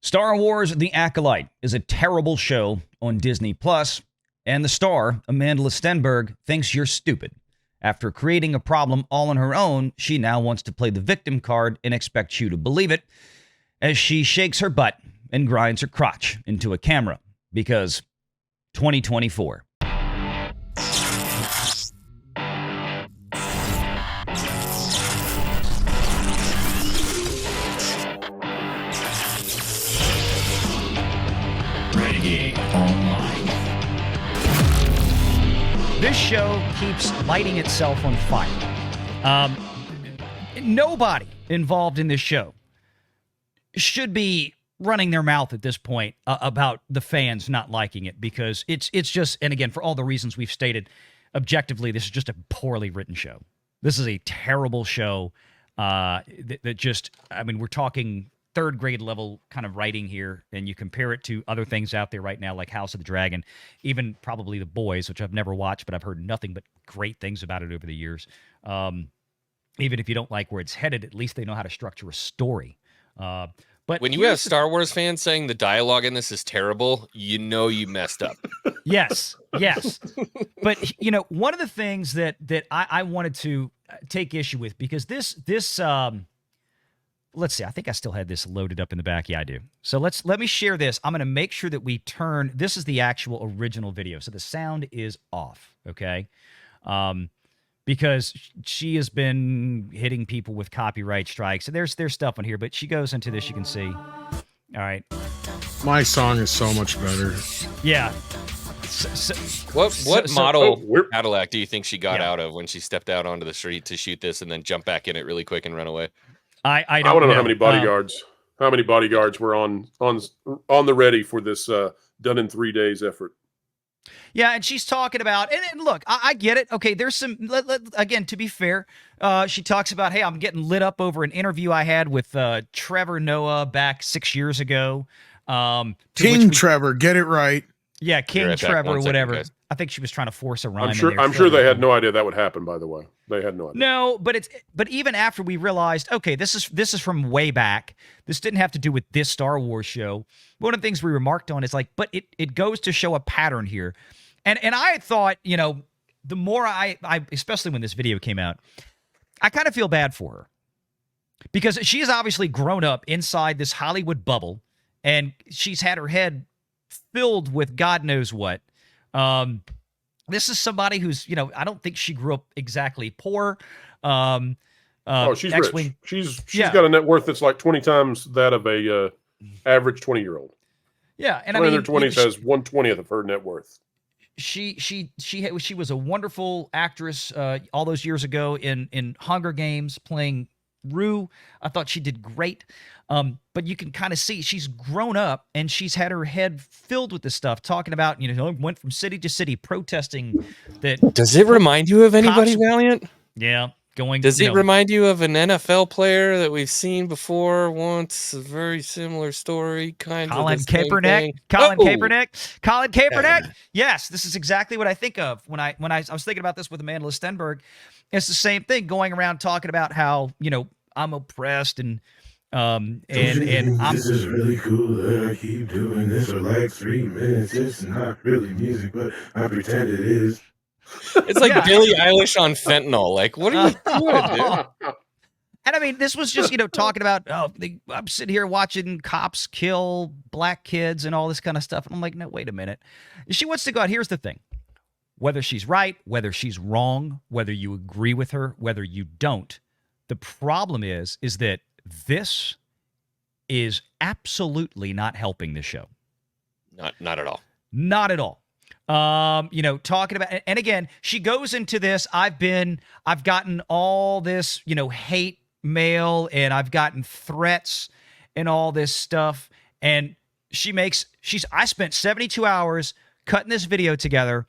Star Wars The Acolyte is a terrible show on Disney+, and the star, Amandla Stenberg, thinks you're stupid. After creating a problem all on her own, she now wants to play the victim card and expects you to believe it as she shakes her butt and grinds her crotch into a camera. Because 2024. Renegade Online. This show keeps lighting itself on fire. Nobody involved in this show should be running their mouth at this point about the fans not liking it, because it's just, and again, for all the reasons we've stated, objectively, this is just a poorly written show. This is a terrible show that just, I mean, we're talking third grade level kind of writing here, and you compare it to other things out there right now like House of the Dragon, even probably The Boys, which I've never watched, but I've heard nothing but great things about it over the years. Even if you don't like where it's headed, at least they know how to structure a story. But when you have Star Wars fans saying the dialogue in this is terrible, you know you messed up. Yes. But, you know, one of the things that I wanted to take issue with, because this let's see, I think I still had this loaded up in the back. Yeah, I do. So let me share this. I'm going to make sure that we turn, this is the actual original video. So the sound is off, okay? Because she has been hitting people with copyright strikes. So there's stuff on here, but she goes into this, you can see. All right. My song is so much better. Yeah. What model Cadillac do you think she got out of when she stepped out onto the street to shoot this and then jump back in it really quick and run away? I want to know how many bodyguards. How many bodyguards were on the ready for this done in 3 days effort? Yeah, and she's talking about, and look, I get it. Okay, there's some, again, to be fair, she talks about, hey, I'm getting lit up over an interview I had with Trevor Noah back 6 years ago. King Trevor, get it right. Yeah, King Trevor or whatever. I think she was trying to force a rhyme. I'm sure they had no idea that would happen, by the way. They had no idea. No, but even after we realized, okay, this is from way back. This didn't have to do with this Star Wars show. One of the things we remarked on is like, but it goes to show a pattern here. And I thought, you know, the more I especially when this video came out, I kind of feel bad for her. Because she has obviously grown up inside this Hollywood bubble, and she's had her head filled with God knows what. This is somebody who's, you know, I don't think she grew up exactly poor. She's rich. She's got a net worth that's like 20 times that of a average 20-year-old. Yeah, and I mean, in her 20s has 1/20 of her net worth. She was a wonderful actress all those years ago in Hunger Games playing Rue. I thought she did great. But you can kind of see she's grown up and she's had her head filled with this stuff, talking about, you know, went from city to city protesting that. Does it remind you of anybody, Valiant? Yeah. Does it remind you of an NFL player that we've seen before once? A very similar story, kind of. Colin Kaepernick. Colin Kaepernick. Yes, this is exactly what I think of when I was thinking about this with Amandla Stenberg. It's the same thing, going around talking about how, you know, I'm oppressed and I'm. This is really cool. I keep doing this for like 3 minutes. It's not really music, but I pretend it is. It's like Billie Eilish on fentanyl. Like, what are you doing, dude? And I mean, this was just, you know, talking about, I'm sitting here watching cops kill black kids and all this kind of stuff. And I'm like, no, wait a minute. She wants to go out. Here's the thing. Whether she's right, whether she's wrong, whether you agree with her, whether you don't, the problem is that this is absolutely not helping the show. Not at all. Not at all. You know, talking about, and again, she goes into this, I've gotten all this, you know, hate mail, and I've gotten threats and all this stuff. And I spent 72 hours cutting this video together,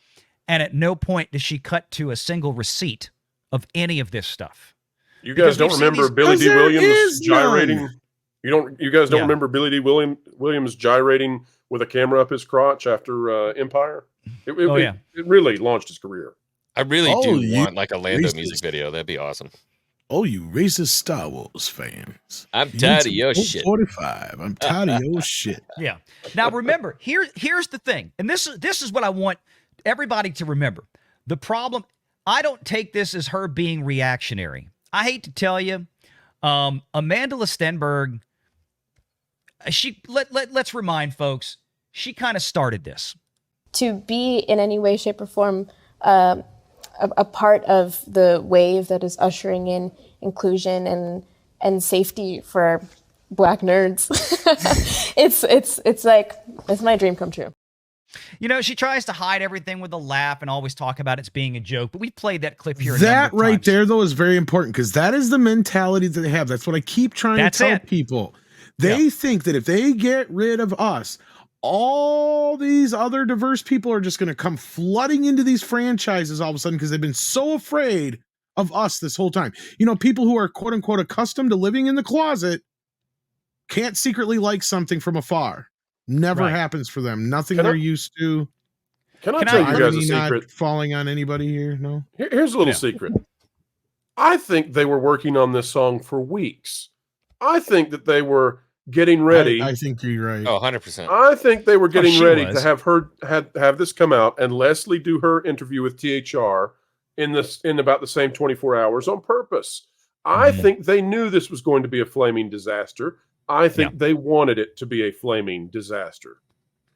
and at no point does she cut to a single receipt of any of this stuff. You guys don't remember Billy D. Williams gyrating? You guys don't remember Billy D. Williams gyrating with a camera up his crotch after Empire? It really launched his career. I really do want like a Lando music video. That'd be awesome. Oh, you racist Star Wars fans. I'm tired of your shit. 45. I'm tired of your shit. Yeah. Now remember, here's the thing, and this is what I want everybody to remember. The problem, I don't take this as her being reactionary. I hate to tell you, Amandla Stenberg, let's remind folks, she kind of started this. To be in any way, shape, or form a part of the wave that is ushering in inclusion and safety for Black nerds, it's my dream come true. You know, she tries to hide everything with a laugh and always talk about it's being a joke, but we played that clip here. That right there, though, is very important because that is the mentality that they have. That's what I keep trying to tell people. They think that if they get rid of us, all these other diverse people are just going to come flooding into these franchises all of a sudden because they've been so afraid of us this whole time. You know, people who are quote unquote accustomed to living in the closet can't secretly like something from afar. Never happens for them. Nothing they're used to. Can I tell you guys a secret? Not falling on anybody here? No. Here's a little secret. I think they were working on this song for weeks. I think that they were getting ready. I think you're right. Oh, 100%. I think they were getting ready to have this come out and Leslie do her interview with THR in about the same 24 hours on purpose. I think they knew this was going to be a flaming disaster. I think they wanted it to be a flaming disaster.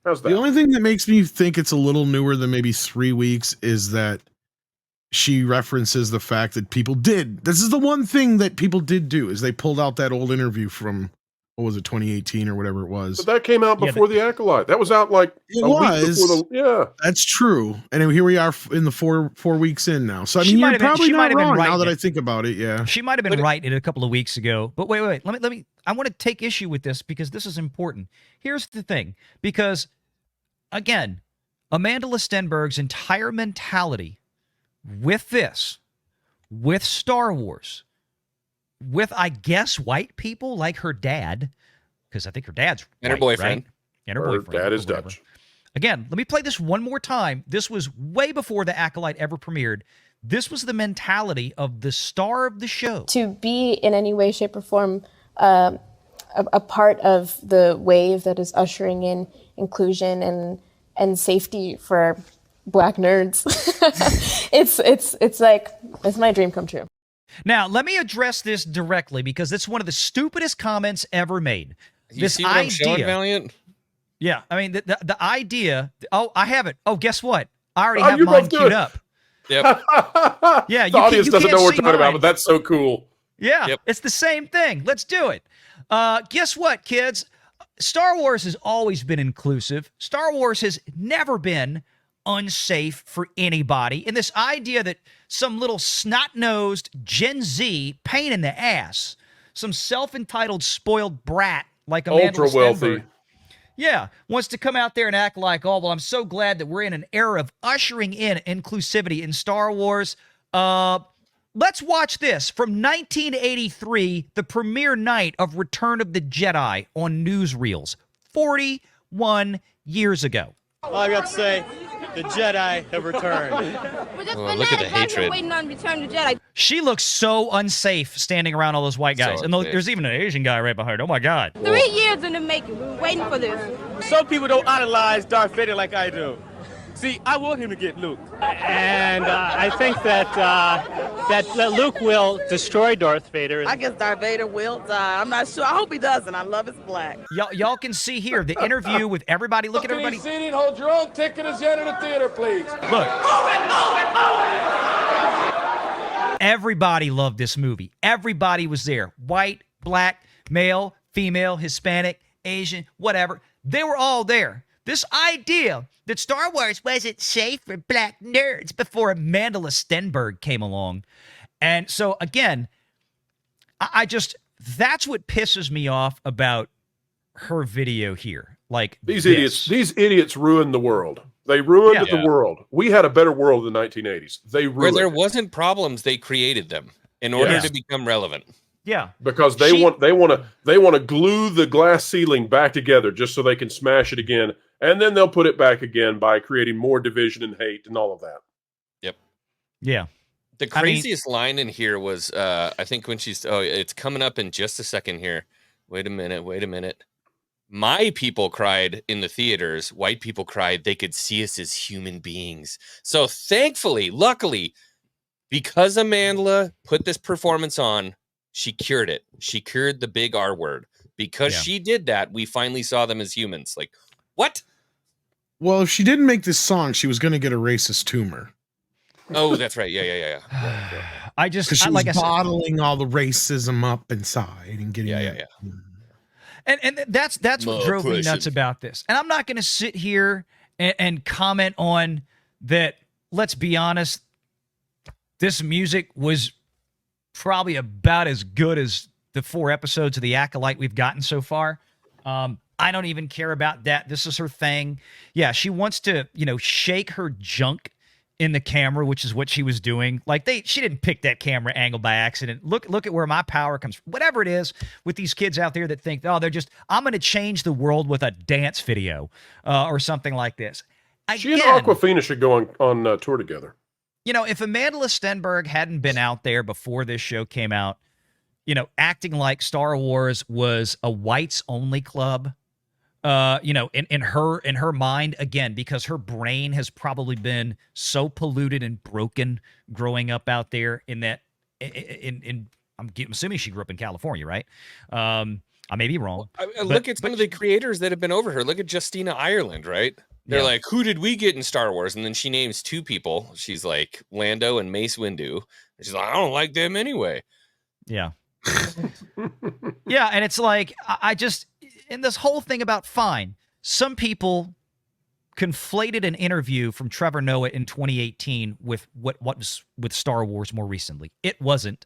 How's that? The only thing that makes me think it's a little newer than maybe 3 weeks is that she references the fact that people did. This is the one thing that people did do is they pulled out that old interview from, what was it, 2018 or whatever it was. But that came out before the Acolyte. That was out like it a was. week before the, That's true. And here we are in the four weeks in now. So I mean, you're probably not wrong now that I think about it. Yeah, she might have been right a couple of weeks ago. But wait. Let me. I want to take issue with this because this is important. Here's the thing. Because again, Amandla Stenberg's entire mentality with this, with Star Wars, with, I guess, white people like her dad, because I think her dad's and her boyfriend. Right? And her boyfriend. Dad is Dutch. Again, let me play this one more time. This was way before the Acolyte ever premiered. This was the mentality of the star of the show. To be in any way, shape, or form a part of the wave that is ushering in inclusion and safety for Black nerds, it's my dream come true. Now, let me address this directly because it's one of the stupidest comments ever made. You see what I'm showing, Valiant? Yeah, I mean, the idea... Oh, I have it. Oh, guess what? I already have mine queued up. Yep. Yeah, the audience doesn't know what we're talking about, but that's so cool. Yeah, It's the same thing. Let's do it. Guess what, kids? Star Wars has always been inclusive. Star Wars has never been unsafe for anybody. And this idea that some little snot-nosed Gen Z pain in the ass, some self-entitled spoiled brat like Amandla ultra wealthy, wants to come out there and act like, oh, well, I'm so glad that we're in an era of ushering in inclusivity in Star Wars. Let's watch this from 1983, the premiere night of Return of the Jedi on newsreels, 41 years ago. All I got to say, the Jedi have returned. Oh, look at the hatred. Waiting on Return of the Jedi. She looks so unsafe standing around all those white guys. So and look, there's even an Asian guy right behind her. Oh, my God. 3 years in the making. We were waiting for this. Some people don't idolize Darth Vader like I do. See, I want him to get Luke. And I think that Luke will destroy Darth Vader. I guess Darth Vader will die. I'm not sure. I hope he doesn't. I love his black. Y'all can see here the interview with everybody. Look at everybody. Seating, hold your own ticket as you enter the theater, please. Look. Everybody loved this movie. Everybody was there. White, black, male, female, Hispanic, Asian, whatever. They were all there. This idea that Star Wars wasn't safe for Black nerds before Amandla Stenberg came along. And so, again, that's what pisses me off about her video here. Like these idiots ruined the world. They ruined the world. We had a better world in the 1980s. They ruined Where there wasn't problems, they created them in order to become relevant. Yeah, because they want to glue the glass ceiling back together just so they can smash it again, and then they'll put it back again by creating more division and hate and all of that. Yep. Yeah. The craziest line in here was, I think when she's, it's coming up in just a second here. Wait a minute. My people cried in the theaters. White people cried they could see us as human beings. So thankfully, luckily, because Amandla put this performance on, she cured it. She cured the big R word. Because she did that, we finally saw them as humans. Like, what? Well, if she didn't make this song, she was going to get a racist tumor. Oh, that's right. Yeah. I just she like was bottling all the racism up inside and getting yeah. And that's what drove me nuts about this. And I'm not going to sit here and comment on that. Let's be honest, this music was probably about as good as the 4 episodes of The Acolyte we've gotten so far. I don't even care about that. This is her thing. Yeah, she wants to, shake her junk in the camera, which is what she was doing. Like she didn't pick that camera angle by accident. Look at where my power comes from. Whatever it is with these kids out there that think, I'm going to change the world with a dance video or something like this. She and Awkwafina should go on tour together. If Amandla Stenberg hadn't been out there before this show came out, acting like Star Wars was a whites only club, in her mind, again, because her brain has probably been so polluted and broken growing up out there I'm assuming she grew up in California, right? I may be wrong. Look at some of the creators that have been over her. Look at Justina Ireland, right? They're like, who did we get in Star Wars? And then she names 2 people. She's like Lando and Mace Windu. And she's like, I don't like them anyway. Yeah. Yeah, and it's like, and this whole thing about some people conflated an interview from Trevor Noah in 2018 with what was with Star Wars more recently. It wasn't,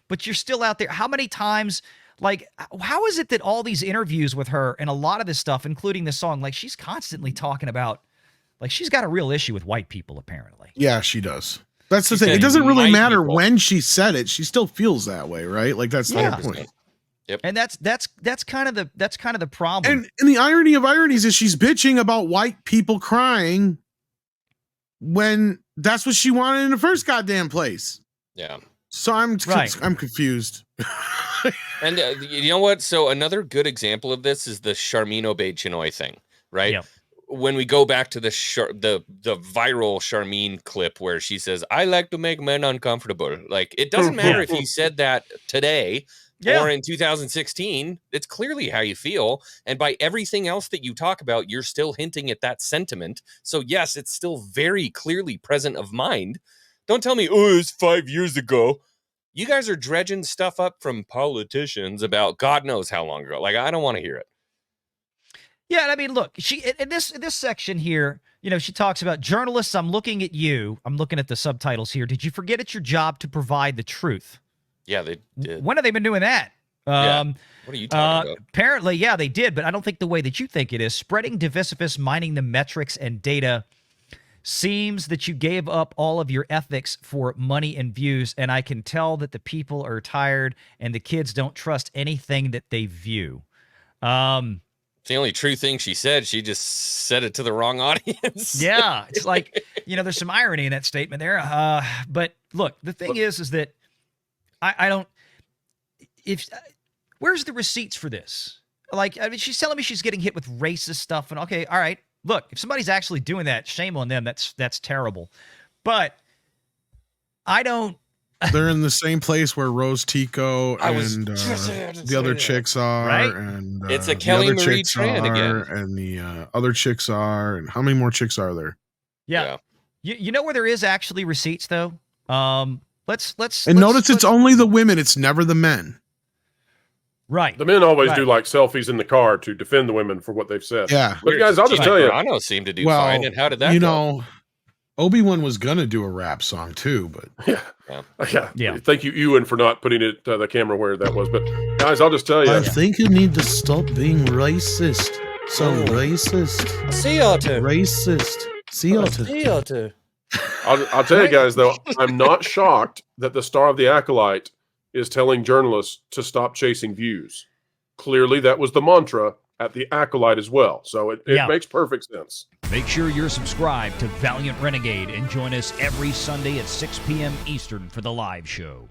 but you're still out there. How many times, how is it that all these interviews with her and a lot of this stuff, including this song, she's constantly talking about, she's got a real issue with white people, apparently. Yeah, she does. That's the thing. It doesn't really matter when she said it. She still feels that way, right? That's the whole point. Yep. And that's kind of the problem. And the irony of ironies is she's bitching about white people crying when that's what she wanted in the first goddamn place. Yeah. So I'm confused. And you know what? So another good example of this is the Charmin Obey-Chinoy thing, right? Yep. When we go back to the viral Charmin clip where she says, I like to make men uncomfortable. It doesn't matter if you said that today or in 2016. It's clearly how you feel. And by everything else that you talk about, you're still hinting at that sentiment. So yes, it's still very clearly present of mind. Don't tell me, it was 5 years ago. You guys are dredging stuff up from politicians about God knows how long ago. I don't want to hear it. Yeah, I mean, look, she in this section here, she talks about journalists. I'm looking at you. I'm looking at the subtitles here. Did you forget it's your job to provide the truth? Yeah, they did. When have they been doing that? What are you talking about? Apparently, yeah, they did, but I don't think the way that you think it is. Spreading divisiveness, mining the metrics and data. Seems that you gave up all of your ethics for money and views, and I can tell that the people are tired and the kids don't trust anything that they view. The only true thing she said, she just said it to the wrong audience. Yeah, it's there's some irony in that statement there. But look, the thing is that I don't. Where's the receipts for this? She's telling me she's getting hit with racist stuff, and okay, all right. Look, if somebody's actually doing that, shame on them. That's terrible. But I don't. They're in the same place where Rose Tico and the other chicks are, right? And it's a Kelly Marie Tran again, and the other chicks are, and how many more chicks are there? Yeah. You know where there is actually receipts though. Let's notice it's only the women. It's never the men. Right. The men always do selfies in the car to defend the women for what they've said. Yeah. But guys, I'll just tell you. Toronto seemed to do fine. And how did that go? Obi-Wan was going to do a rap song too, but yeah. Thank you, Ewan, for not putting it the camera where that was. But guys, I'll just tell you. I think you need to stop being racist. Racist. Sea otter. Racist. Sea otter. Sea otter. I'll tell you guys, though, I'm not shocked that the star of The Acolyte is telling journalists to stop chasing views. Clearly, that was the mantra at the Acolyte as well. So it makes perfect sense. Make sure you're subscribed to Valiant Renegade and join us every Sunday at 6 p.m. Eastern for the live show.